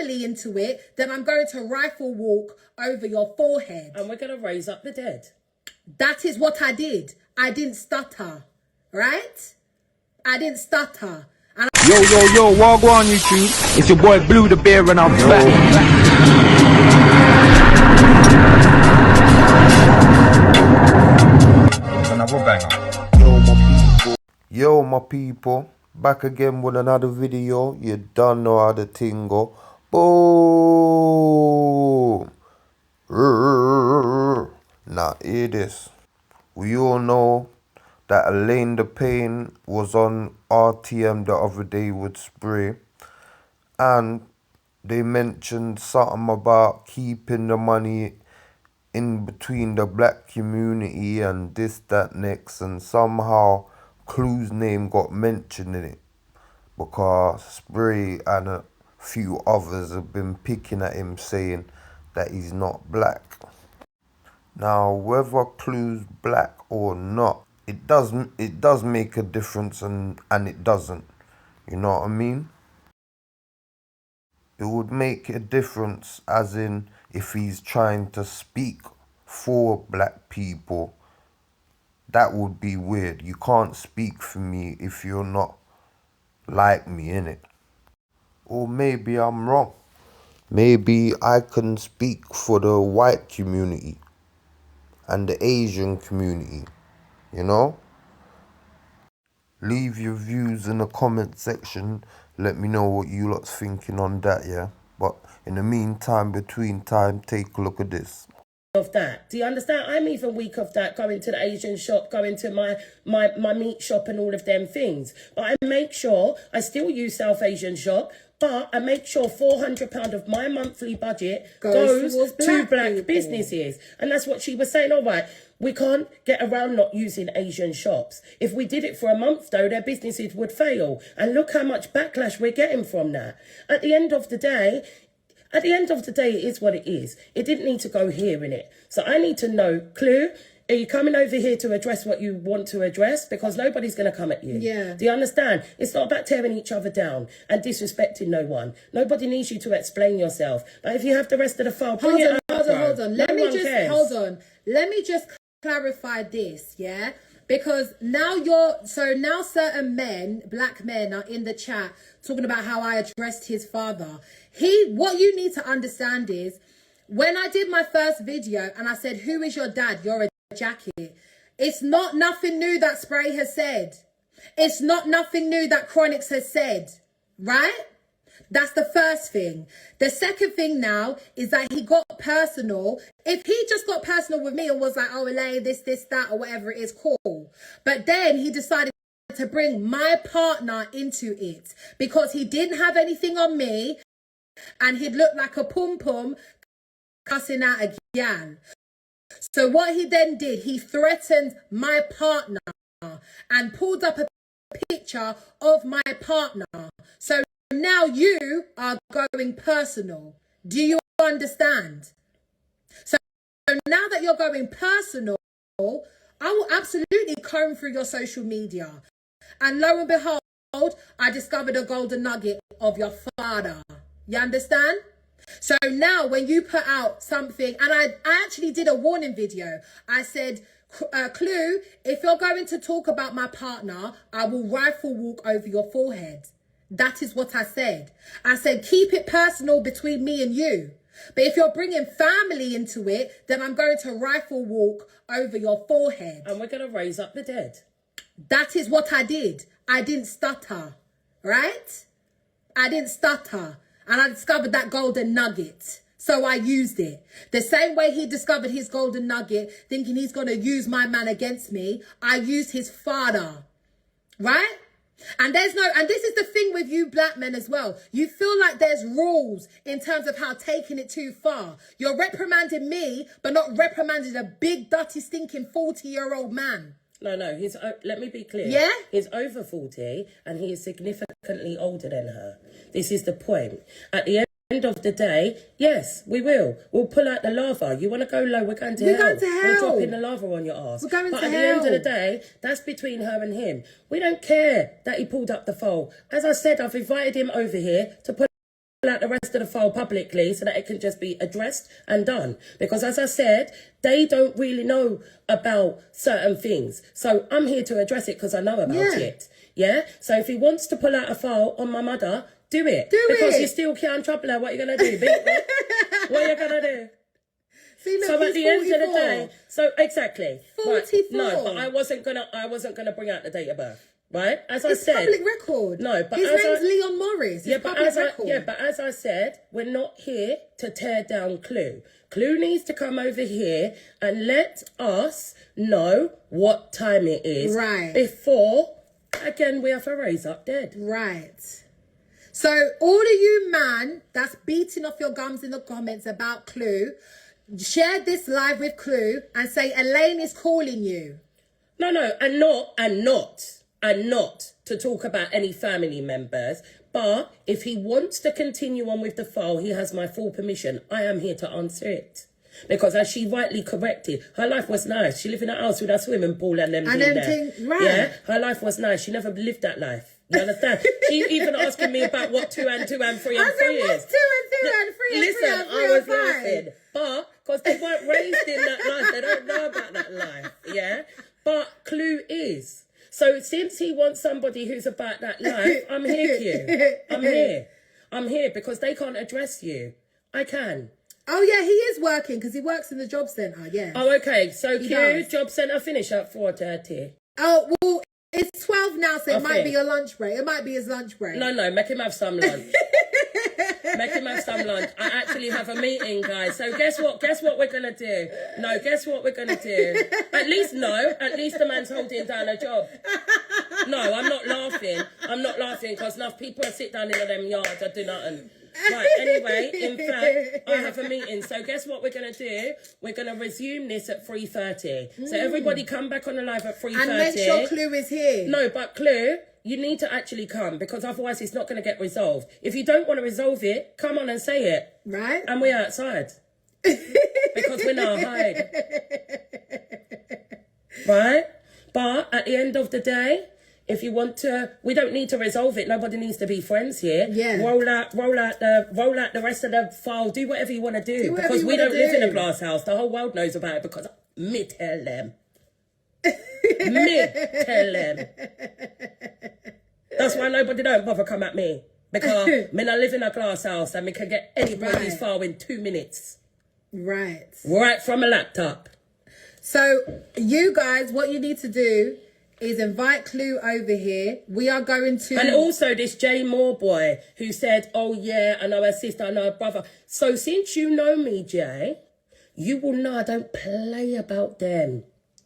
family into it, then I'm going to rifle walk over your forehead. And we're going to raise up the dead. That is what I did. I didn't stutter, right? I didn't stutter. And Yo, walk on YouTube. It's your boy Blue the Bear and I'm back. Another banger. Yo my people, back again with another video. You don't know how the thing go. Boom. Now hear this. We all know that ELAIN the Pain was on RTM the other day with Spray, and they mentioned something about keeping the money in between the black community and this, that, next, and somehow Clue's name got mentioned in it because Spray and a few others have been picking at him saying that he's not black. Now, whether Clue's black or not, it does make a difference, and it doesn't. You know what I mean? It would make a difference as in if he's trying to speak for black people. That would be weird. You can't speak for me if you're not like me, innit? Or maybe I'm wrong. Maybe I can speak for the white community and the Asian community, you know? Leave your views in the comment section. Let me know what you lot's thinking on that, yeah? But in the meantime, between time, take a look at this. Of that. Do you understand? I'm even weak of that, going to the Asian shop, going to my meat shop and all of them things. But I make sure I still use South Asian shop, but I make sure £400 of my monthly budget goes to black businesses. And that's what she was saying. All right, we can't get around not using Asian shops. If we did it for a month, though, their businesses would fail. And look how much backlash we're getting from that. At the end of the day, it is what it is. It didn't need to go here, innit? So I need to know, Clue, are you coming over here to address what you want to address? Because nobody's going to come at you. Yeah. Do you understand? It's not about tearing each other down and disrespecting no one. Nobody needs you to explain yourself. But if you have the rest of the file, hold on. Let me just clarify this, yeah? Because now now certain men, black men, are in the chat talking about how I addressed his father. What you need to understand is, when I did my first video and I said, who is your dad? You're a jacket. It's not nothing new that Spray has said. It's not nothing new that Chronix has said, right? That's the first thing. The second thing now is that he got personal. If he just got personal with me and was like, oh, ELAIN, this, that, or whatever it is, cool. But then he decided to bring my partner into it because he didn't have anything on me and he'd look like a pum-pum cussing out a gal. So what he then did, he threatened my partner and pulled up a picture of my partner. So now you are going personal. Do you understand? So now that you're going personal, I will absolutely comb through your social media. And lo and behold, I discovered a golden nugget of your father. You understand? So now when you put out something, and I actually did a warning video. I said, Clue, if you're going to talk about my partner, I will rifle walk over your forehead. That is what I said. I said, keep it personal between me and you. But if you're bringing family into it, then I'm going to rifle walk over your forehead. And we're going to raise up the dead. That is what I did. I didn't stutter, right? I didn't stutter. And I discovered that golden nugget. So I used it. The same way he discovered his golden nugget, thinking he's going to use my man against me, I used his father, right? And this is the thing with you black men as well. You feel like there's rules in terms of how taking it too far. You're reprimanding me, but not reprimanding a big, dirty, stinking 40-year-old man. No, let me be clear. Yeah? He's over 40 and he is significantly older than her. This is the point. At the end of the day, yes, we will. We'll pull out the lava. You want to go low, we're going to hell. We're going to hell. We're dropping the lava on your ass. We're going but to at hell. the end of the day, that's between her and him. We don't care that he pulled up the phone. As I said, I've invited him over here to pull out the rest of the file publicly so that it can just be addressed and done. Because as I said, they don't really know about certain things. So I'm here to address it because I know about it. Yeah? So if he wants to pull out a file on my mother, do it. Because you still can't trouble her. What are you going to do? What are you going to do? See, look, so at the end of the 44. day, so exactly. 44. Right, no, but I wasn't gonna bring out the date of birth. Right? As I It's said, public record. No, but his as name's Leon Morris. It's public record. but as I said, we're not here to tear down Clue. Clue needs to come over here and let us know what time it is. Right. Before, again, we have to raise up dead. Right. So all of you man that's beating off your gums in the comments about Clue, share this live with Clue and say Elaine is calling you. No, and not to talk about any family members. But if he wants to continue on with the file, he has my full permission. I am here to answer it. Because as she rightly corrected, her life was nice. She lived in a house with a swimming pool and them things. Right. Yeah, her life was nice. She never lived that life. You understand? She even asking me about what 2 and 2 and 3 and 3 is. What's 2 and 2 and 3 and 3 Listen, and 3 I was and 5? laughing. But, because they weren't raised in that life, they don't know about that life. Yeah? But Clue is. So since he wants somebody who's about that life, I'm here, Q. I'm here because they can't address you. I can. Oh, yeah, he is working because he works in the job centre, yeah. Oh, okay. So He Q, does. job centre finish at 4:30. Oh, well, it's 12 now, so it I might think. be your lunch break. It might be his lunch break. No, make him have some lunch. Make him have some lunch. I actually have a meeting, guys. So guess what we're going to do? No, guess what we're going to do? At least the man's holding down a job. No, I'm not laughing because enough people sit down in them yards and do nothing. Right, anyway, in fact, I have a meeting. So guess what we're going to do? We're going to resume this at 3:30. So everybody come back on the live at 3:30. And make sure Clue is here. No, but Clue, you need to actually come because otherwise it's not going to get resolved. If you don't want to resolve it, come on and say it. Right. And we're outside. Because we're not hide. Right? But at the end of the day, if you want to, we don't need to resolve it. Nobody needs to be friends here. Yeah. Roll out the rest of the file. Do whatever you want to do. whatever Because you we wanna don't live in do. a glass house. The whole world knows about it because me tell them. Me tell them. That's why nobody don't bother come at me. Because me not live in a glass house and me can get anybody's Right. file in 2 minutes. Right. Right from a laptop. So you guys, what you need to do is invite Clue over here. We are going to... And also this Jay Moore boy who said, oh yeah, I know her sister, I know her brother. So since you know me, Jay, you will know I don't play about them.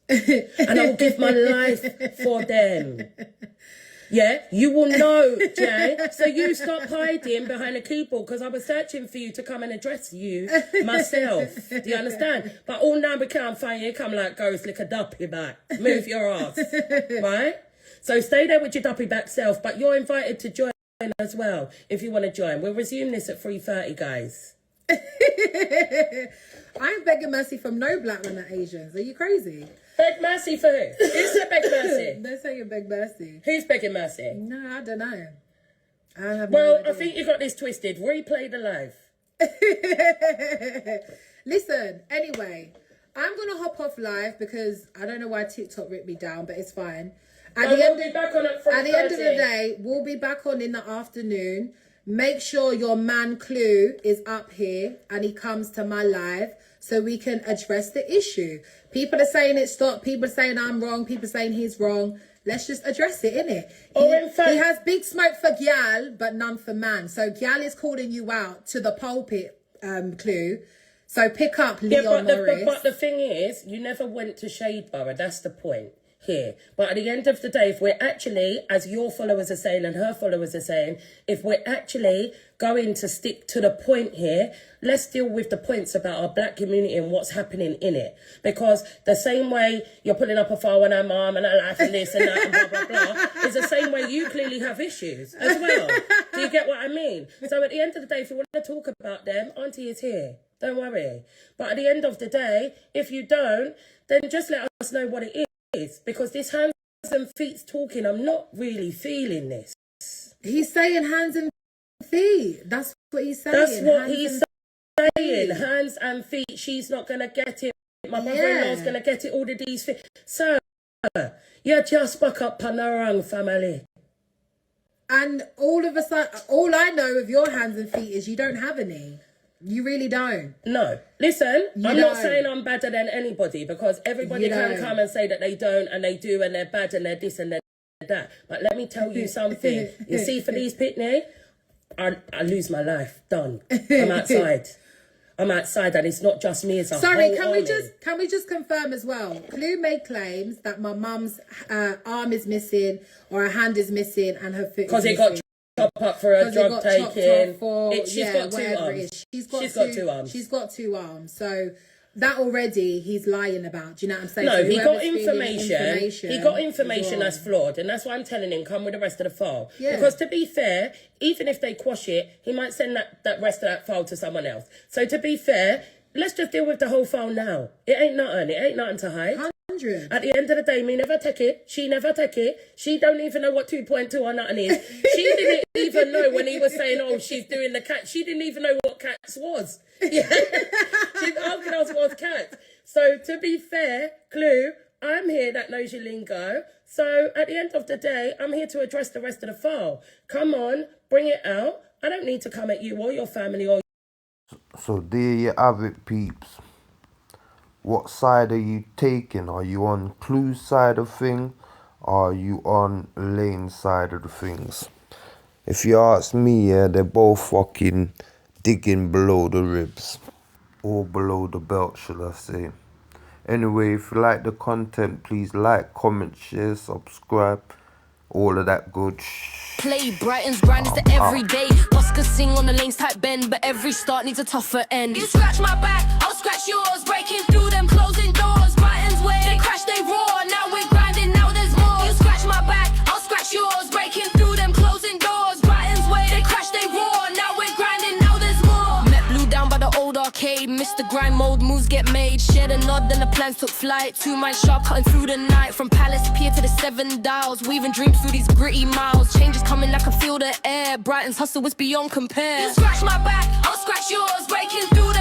And I will give my life for them. Yeah, you will know, Jay. So you stop hiding behind a keyboard because I was searching for you to come and address you myself. Do you understand? But all now we can't find you. Come like ghost, lick a duppy back. Move your ass. Right? So stay there with your duppy back self, but you're invited to join as well if you want to join. We'll resume this at 3:30, guys. I'm begging mercy from no black men are Asians. Are you crazy? Beg mercy for who? Who said beg mercy? They're saying beg mercy. Who's begging mercy? No, I don't know. I have Well, no idea. I think you got this twisted. Replay the live. Listen, anyway, I'm going to hop off live because I don't know why TikTok ripped me down, but it's fine. At the end of the day, we'll be back on in the afternoon. Make sure your man Clue is up here and he comes to my live so we can address the issue. People are saying it stopped. People are saying I'm wrong. People are saying he's wrong. Let's just address it, innit? He has big smoke for gyal, but none for man. So gyal is calling you out to the pulpit, Clue. So pick up Leon Morris. But the thing is, you never went to Shadeborough. That's the point here. But at the end of the day, if we're actually, as your followers are saying and her followers are saying, if we're actually going to stick to the point here, let's deal with the points about our black community and what's happening in it. Because the same way you're putting up a file on her mum and her life and this and that and blah, blah, blah, is the same way you clearly have issues as well. Do you get what I mean? So at the end of the day, if you want to talk about them, Auntie is here. Don't worry. But at the end of the day, if you don't, then just let us know what it is. Because this hands and feet's talking, I'm not really feeling this. He's saying hands and feet. That's what he's saying. That's what hands he's and saying. feet. Hands and feet. She's not going to get it. My brother-in-law's going to get it. All of these things. Sir, you just buck up on the wrong family. And all of a sudden, all I know of your hands and feet is you don't have any. You really don't. No. Listen, I'm not don't. saying I'm better than anybody, because everybody You can don't. come and say that they don't and they do and they're bad and they're this and they're that. But let me tell you something. You see, for these pitney, I lose my life. Done. I'm outside. I'm outside, and it's not just me, it's a Sorry, whole army. can we just confirm as well? Clue made claims that my mum's arm is missing or her hand is missing and her foot Because is it got missing. chopped up for a drug taking. She's got two whatever it arms. is. She's got two arms. So that already he's lying about. Do you know what I'm saying? No, So he got whoever's feeding information. He got information is wrong. that's flawed, and that's why I'm telling him, come with the rest of the file. Yeah. Because to be fair, even if they quash it, he might send that rest of that file to someone else. So to be fair, let's just deal with the whole file now. It ain't nothing to hide. 100. At the end of the day, me never take it. She never take it. She don't even know what 2.2 or nothing is. She didn't even know when he was saying, oh, she's doing the cat. She didn't even know what cats was. Yeah. She's asking us what's cats. So to be fair, Clue, I'm here that knows your lingo. So at the end of the day, I'm here to address the rest of the file. Come on, bring it out. I don't need to come at you or your family or... So there you have it, peeps. What side are you taking? Are you on Clue's side of thing? Or are you on ELAIN's side of the things? If you ask me, yeah, they're both fucking digging below the ribs. Or below the belt, should I say. Anyway, if you like the content, please like, comment, share, subscribe. All of that good Play Brighton's grind is the everyday. Oscar sing on the lanes type bend, but every start needs a tougher end. You scratch my back, I'll scratch yours. Breaking through them closing doors. Brighton's way, they crash, they roar. Now we're grinding, now there's more. You scratch my back, I'll scratch yours. Breaking through them closing doors. Brighton's way, they crash, they roar. Now we're grinding, now there's more. Met blue down by the old arcade. Mr. Grind mode, moves get made. Shared a nod, then the plans took flight. 2 minds sharp, cutting through the night. From Palace Pier to the 7 Dials. Weaving dreams through these gritty miles. Changes coming, I can feel the air. Brighton's hustle was beyond compare. You scratch my back, I'll scratch yours. Breaking through